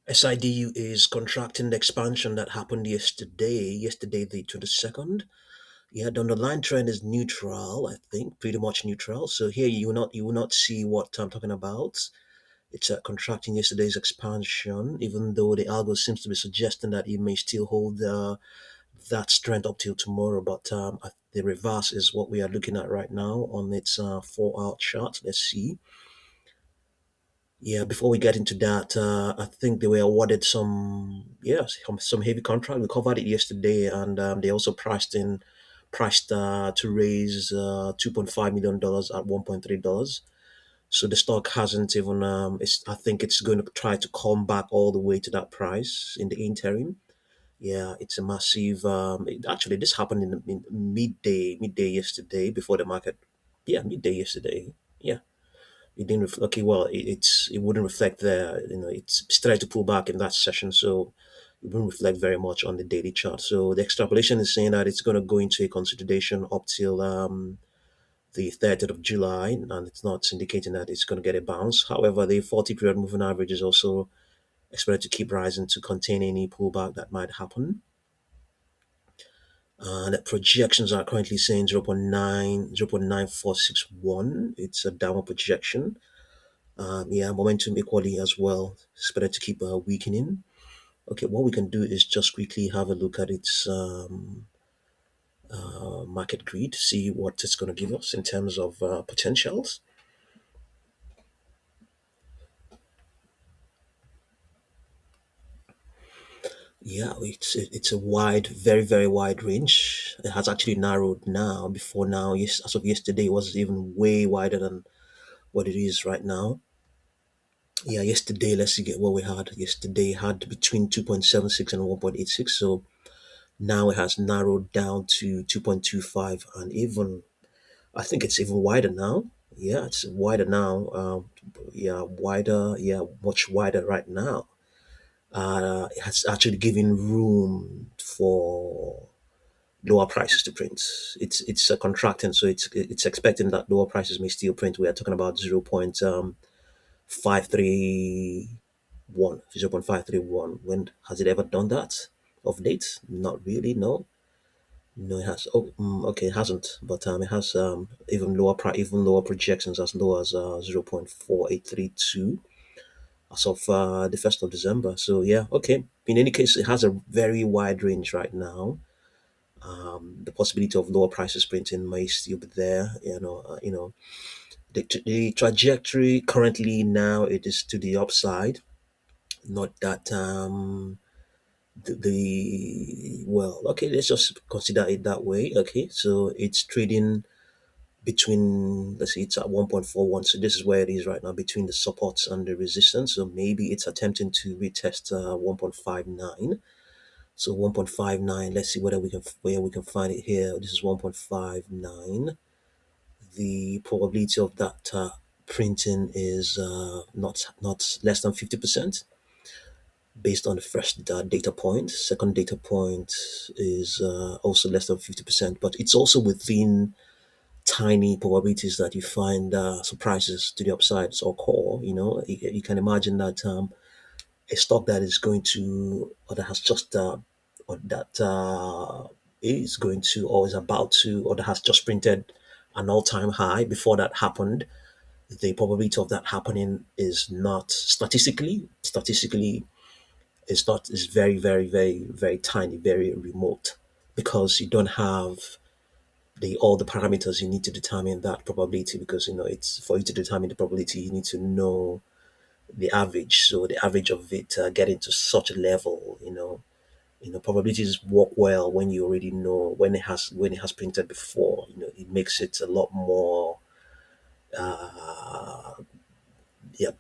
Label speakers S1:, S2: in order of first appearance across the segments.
S1: SIDU is contracting the expansion that happened yesterday the 22nd. Yeah, the underlying trend is neutral, I think, pretty much neutral. So here you will not see what I'm talking about. It's contracting yesterday's expansion, even though the algo seems to be suggesting that it may still hold that strength up till tomorrow. But the reverse is what we are looking at right now on its 4 hour chart. Let's see. Yeah, before we get into that, I think they were awarded some heavy contract. We covered it yesterday, and they also priced to raise $2.5 million at $1.3. So the stock hasn't even. I think it's going to try to come back all the way to that price in the interim. Yeah, it's a massive. Actually, this happened in midday yesterday before the market. Yeah, midday yesterday. Yeah, it didn't reflect. Okay, well, it wouldn't reflect there. It's started to pull back in that session, so it wouldn't reflect very much on the daily chart. So the extrapolation is saying that it's going to go into a consolidation up till the 30th of July, and it's not indicating that it's going to get a bounce. However, the 40 period moving average is also expected to keep rising to contain any pullback that might happen. The projections are currently saying 0.9461. It's a downward projection. Yeah, momentum equally as well. Expected to keep weakening. Okay, what we can do is just quickly have a look at its market grid, see what it's going to give us in terms of potentials. Yeah, it's a wide, very very wide range. It has actually narrowed now. Before now, yes, as of yesterday, it was even way wider than what it is right now. Yeah, yesterday, let's see get what we had. Yesterday had between 2.76 and 1.86. So now it has narrowed down to 2.25, and even I think it's even wider now. Yeah, it's wider now. Yeah, wider. Yeah, much wider right now. It has actually given room for lower prices to print. It's contracting, so it's expecting that lower prices may still print. We are talking about 0.531. When has it ever done that of late? Not really. No, no, it has. Oh, okay, it hasn't. But it has even lower projections as low as 0.4832 as of the 1st of December. So yeah, okay. In any case, it has a very wide range right now. The possibility of lower prices printing may still be there. The trajectory currently now it is to the upside. Not that well, okay, let's just consider it that way. Okay, so it's trading between, let's say it's at 1.41, so this is where it is right now between the supports and the resistance. So maybe it's attempting to retest 1.59. So 1.59, let's see where we can find it here. This is 1.59. The probability of that printing is not less than 50% based on the first data point. Second data point is also less than 50%, but it's also within tiny probabilities that you find surprises to the upsides or core. You can imagine that a stock that is going to, or that has just, or that is going to, or is about to, or that has just printed an all-time high before that happened. The probability of that happening is not statistically is very very very very tiny, very remote, because you don't have the all the parameters you need to determine that probability, because it's for you to determine the probability you need to know the average. So the average of it getting to such a level, probabilities work well when you already know when it has printed before. It makes it a lot more yeah,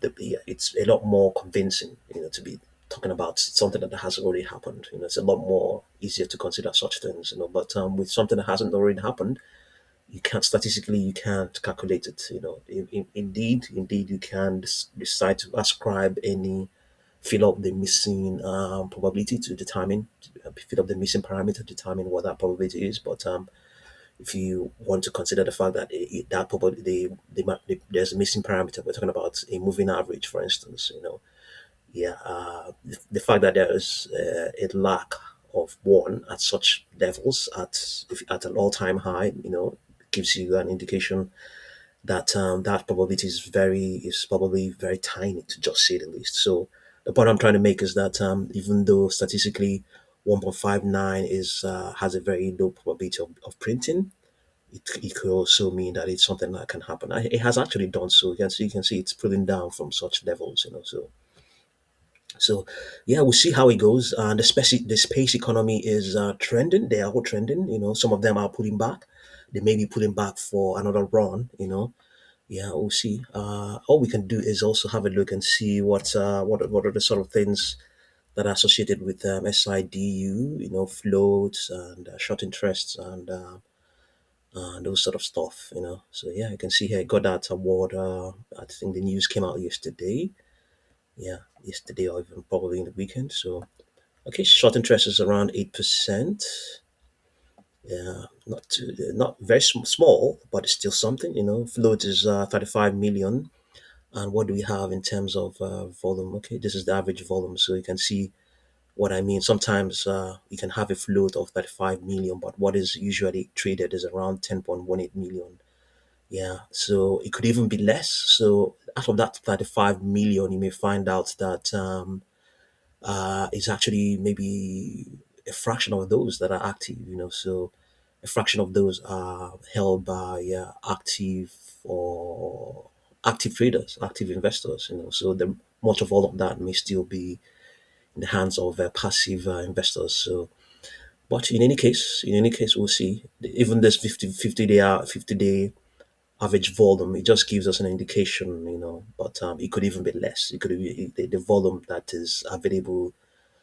S1: it's a lot more convincing, to be talking about something that has already happened. It's a lot more easier to consider such things, but with something that hasn't already happened, you can't calculate it. Indeed you can decide to ascribe any, fill up the missing probability to determine, fill up the missing parameter to determine what that probability is. But if you want to consider the fact that that probably there's a missing parameter, we're talking about a moving average, for instance. Yeah, the fact that there is a lack of one at such levels at an all-time high, gives you an indication that that probability is probably very tiny, to just say the least. So the point I'm trying to make is that even though statistically 1.59 is has a very low probability of printing, it could also mean that it's something that can happen. It has actually done so. You can see it's pulling down from such levels. So yeah, we'll see how it goes. The space economy is trending. They are all trending. Some of them are pulling back. They may be pulling back for another run. Yeah, we'll see. All we can do is also have a look and see what are the sort of things that are associated with SIDU. Floats and short interests and those sort of stuff. So yeah, you can see here I got that award. I think the news came out yesterday. Yeah, yesterday or even probably in the weekend. So okay, short interest is around 8%. Yeah, not very small, but it's still something. Float is 35 million. And what do we have in terms of volume? Okay, this is the average volume, so you can see what I mean. Sometimes you can have a float of 35 million, but what is usually traded is around 10.18 million. Yeah, so it could even be less. So out of that 35 million, you may find out that is actually maybe a fraction of those that are active. So a fraction of those are held by active traders, active investors. So the much of all of that may still be in the hands of passive investors. So, but in any case, we'll see. Even this 50 day average volume, it just gives us an indication. But it could even be less. It could be the volume that is available,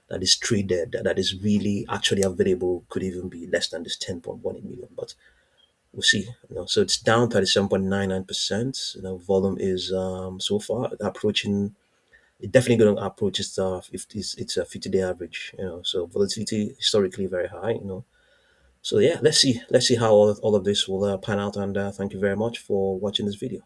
S1: that is traded, that is really actually available, could even be less than this 10.18 million. But we'll see. So it's down 37.99%. Volume is so far approaching. It definitely going to approach it's a 50-day average. So volatility historically very high. So yeah, let's see how all of this will pan out. And thank you very much for watching this video.